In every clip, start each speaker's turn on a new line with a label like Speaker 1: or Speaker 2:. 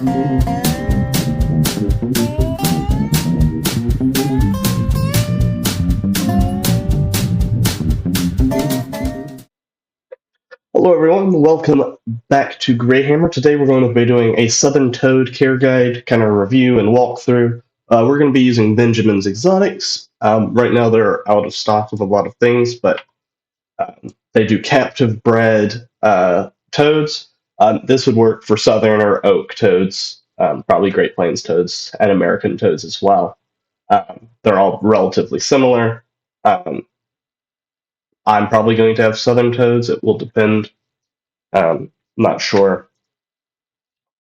Speaker 1: Hello everyone, welcome back to Greyhammer. Today we're going to be doing a Southern Toad care guide kind of review and walkthrough. We're going to be using Benjamin's Exotics. Right now they're out of stock of a lot of things, but they do captive bred toads. This would work for Southern or Oak toads, probably Great Plains toads, and American toads as well. They're all relatively similar. I'm probably going to have Southern toads. It will depend. Not sure.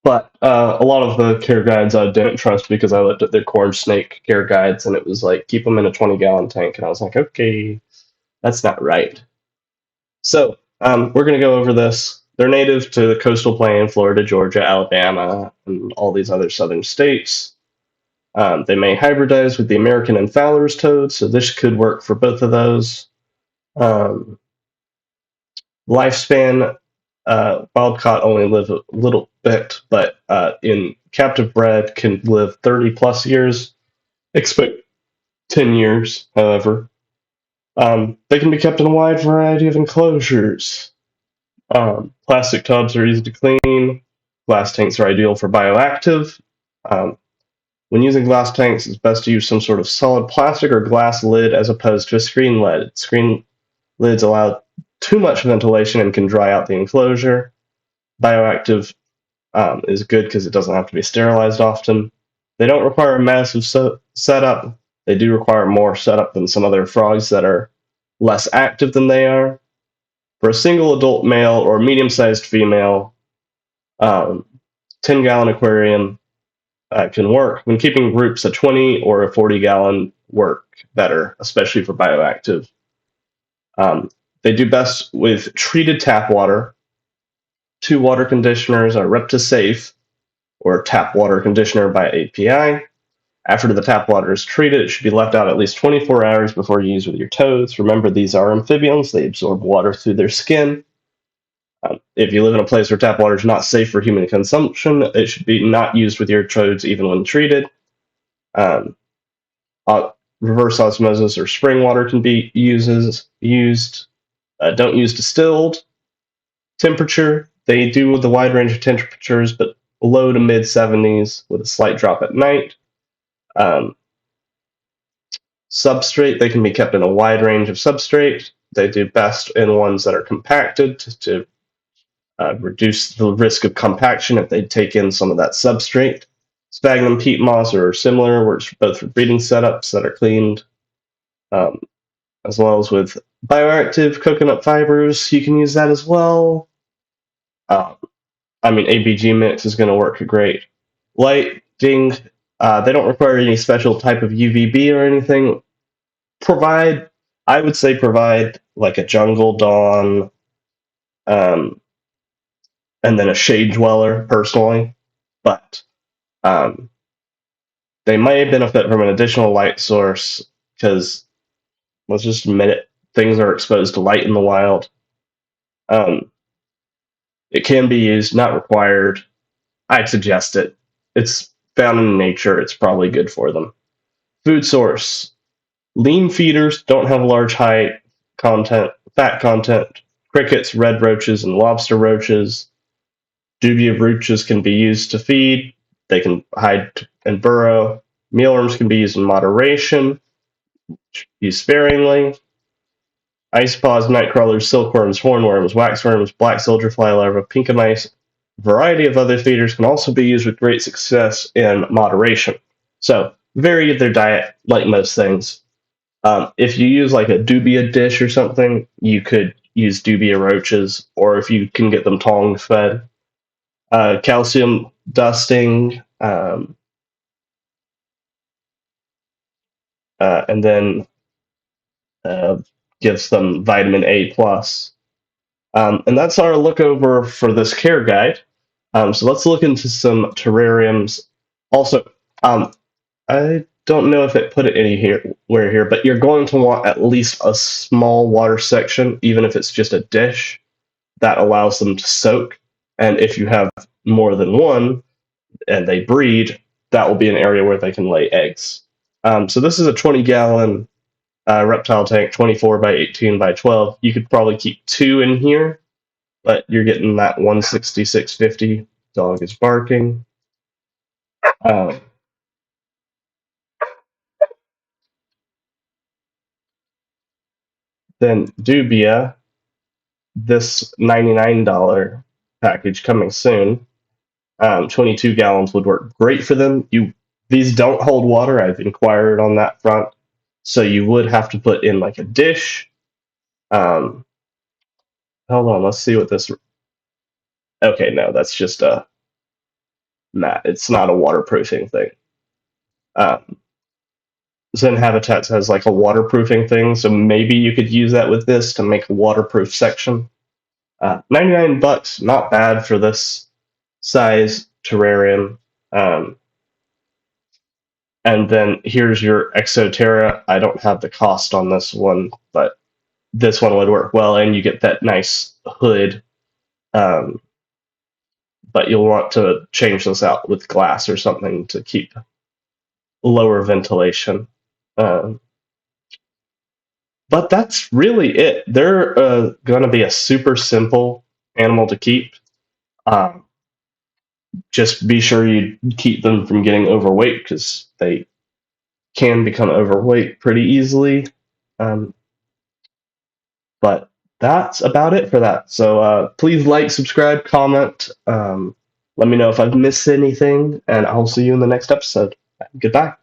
Speaker 1: But a lot of the care guides I didn't trust because I looked at their corn snake care guides and it was like, keep them in a 20-gallon tank. And I was like, okay, that's not right. So we're going to go over this. They're native to the coastal plain, Florida, Georgia, Alabama, and all these other southern states. They may hybridize with the American and Fowler's toad, so this could work for both of those. Lifespan, wild-caught only live a little bit, but in captive bred can live 30 plus years. Expect 10 years, however. They can be kept in a wide variety of enclosures. Plastic tubs are easy to clean. Glass tanks are ideal for bioactive. When using glass tanks, it's best to use some sort of solid plastic or glass lid as opposed to a screen lid. Screen lids allow too much ventilation and can dry out the enclosure. Bioactive is good because it doesn't have to be sterilized often. They don't require a massive setup. They do require more setup than some other frogs that are less active than they are. For a single adult male or medium-sized female, 10-gallon aquarium can work. When keeping groups, a 20 or a 40-gallon work better, especially for bioactive. They do best with treated tap water. 2 water conditioners are ReptiSafe, or tap water conditioner by API. After the tap water is treated, it should be left out at least 24 hours before you use with your toads. Remember, these are amphibians. They absorb water through their skin. If you live in a place where tap water is not safe for human consumption, it should be not used with your toads even when treated. Reverse osmosis or spring water can be used. Don't use distilled. Temperature, they do with a wide range of temperatures, but low to mid 70s with a slight drop at night. Substrate, they can be kept in a wide range of substrate. They do best in ones that are compacted to reduce the risk of compaction if they take in some of that substrate. Sphagnum peat moss or similar works both for breeding setups that are cleaned, as well as with bioactive coconut fibers. You can use that as well. ABG mix is going to work great. Lighting, they don't require any special type of UVB or anything. I would say provide like a jungle dawn, and then a shade dweller, personally. But they may benefit from an additional light source because, let's just admit it, things are exposed to light in the wild. It can be used, not required. I'd suggest it. It's found in nature. It's probably good for them. Food source. Lean feeders don't have large fat content. Crickets, red roaches, and lobster roaches. Dubia roaches can be used to feed. They can hide and burrow. Mealworms can be used in moderation. Used sparingly. Ice paws, night crawlers, silkworms, hornworms, waxworms, black soldier fly larvae, pink mice, a variety of other feeders can also be used with great success in moderation. So vary their diet like most things. If you use like a dubia dish or something, you could use dubia roaches, or if you can get them tong fed. Calcium dusting, and then gives them vitamin A plus. And that's our look over for this care guide. So let's look into some terrariums. Also, I don't know if it put it anywhere here, but you're going to want at least a small water section, even if it's just a dish, that allows them to soak. And if you have more than one, and they breed, that will be an area where they can lay eggs. So this is a 20-gallon reptile tank, 24 by 18 by 12. You could probably keep 2 in here, but you're getting that 166.50. Dog is barking. Um, then Dubia, this $99 package coming soon. 22 gallons would work great for them. These don't hold water. I've inquired on that front, so you would have to put in like a dish. Hold on, let's see what this. Okay, no, that's just a mat. It's not a waterproofing thing. Um, Zen Habitats has like a waterproofing thing, so maybe you could use that with this to make a waterproof section. 99 bucks, not bad for this size terrarium. Um, and then here's your Exoterra. I don't have the cost on this one, but this one would work well, and you get that nice hood. Um, but you'll want to change this out with glass or something to keep lower ventilation. Um, but that's really it. They're going to be a super simple animal to keep. Um, just be sure you keep them from getting overweight because they can become overweight pretty easily. Um, but that's about it for that. So please like, subscribe, comment. Let me know if I've missed anything, and I'll see you in the next episode. Goodbye.